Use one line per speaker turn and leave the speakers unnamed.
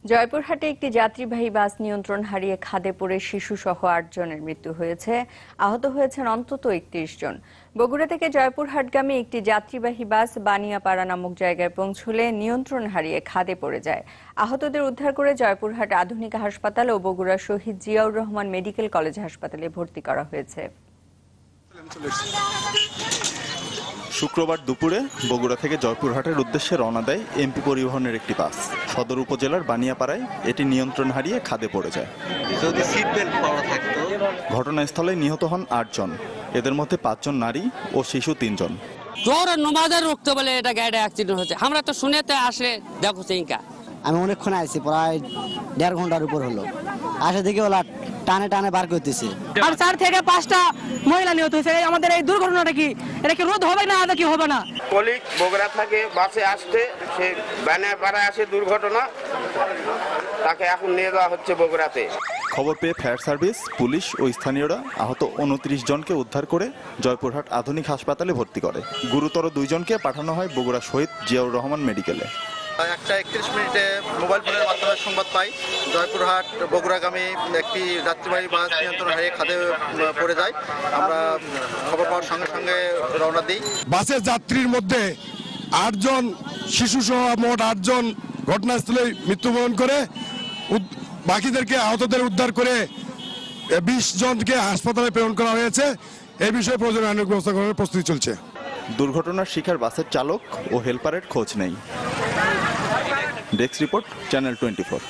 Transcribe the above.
জয়পুরহাটে একটি যাত্রীবাহী বাস নিয়ন্ত্রণ হারিয়ে খাদে পড়ে শিশুসহ ৮ জনের মৃত্যু হয়েছে। আহত হয়েছেন অন্তত ৩১ জন। বগুড়া থেকে জয়পুরহাটগামী একটি যাত্রীবাহী বাস বানিয়াপাড়া নামক জায়গায় পৌঁছলে নিয়ন্ত্রণ হারিয়ে খাদে পড়ে যায়। আহতদের উদ্ধার করে জয়পুরহাট আধুনিক হাসপাতাল ও বগুড়া শহীদ জিয়াউর রহমান মেডিকেল কলেজ হাসপাতালে ভর্তি করা হয়েছে।
শুক্রবার দুপুরে বগুড়া থেকে জয়পুরহাটের উদ্দেশ্যে রওনা দেয় এমপি পরিবহনের একটি বাস। সদর উপজেলার বানিয়াপাড়ায় এটি নিয়ন্ত্রণ হারিয়ে খাদে পড়ে যায়। ঘটনাস্থলে নিহত হন ৮ জন। এদের মধ্যে ৫ জন নারী ও শিশু ৩ জন।
নমাজের রুখতে বলে এটা গাড়িটা অ্যাক্সিডেন্ট হচ্ছে। আমরা তো শুনেতে আসলে দেখো ইনকা
আমি অনেকক্ষণ আইছি, প্রায় ১.৫ ঘন্টার উপর হলো। আসে দেখে ওলা টানে টানে বার করতেছে।
আর ৪ থেকে ৫টা মহিলা নিহত হয়েছে। আমাদের এই দুর্ঘটনাটা কি এটা কি রোধ হবে না, কি হবে না?
কলিগ বগুড়া থেকে বাসে আসতে সে বানিয়াপাড়ায় আসে দুর্ঘটনা, তাকে এখন নিয়ে যাওয়া হচ্ছে বগুড়াতে।
খবর পেয়ে ফায়ার সার্ভিস, পুলিশ ও স্থানীয়রা আহত ২৯ জনকে উদ্ধার করে জয়পুরহাট আধুনিক হাসপাতালে ভর্তি করে। গুরুতর ২ জনকে পাঠানো হয় বগুড়া শহীদ জিয়াউর রহমান মেডিকেলে।
১:৩১ মিনিটে মোবাইল ফোনের মাধ্যমে সংবাদ পাই জয়পুরহাট বগুড়াগামী একটি যাত্রীবাহী বাস নিয়ন্ত্রণ হারিয়ে খাদে পড়ে যায়। আমরা খবর পাওয়ার সঙ্গে সঙ্গে রওনা দিই।
বাসের যাত্রীর মধ্যে ৮ জন শিশুসহ মোট ৮ জন ঘটনাস্থলে মৃত্যুবরণ করে, বাকিদেরকে আহতদের উদ্ধার করে ২০ জনকে হাসপাতালে প্রেরণ করা হয়েছে। এই বিষয়ে প্রয়োজনীয় আইনানুগ ব্যবস্থা গ্রহণের প্রস্তুতি চলছে।
দুর্ঘটনার শিকার বাসের চালক ও হেলপারের খোঁজ নেই। Desk report, channel 24।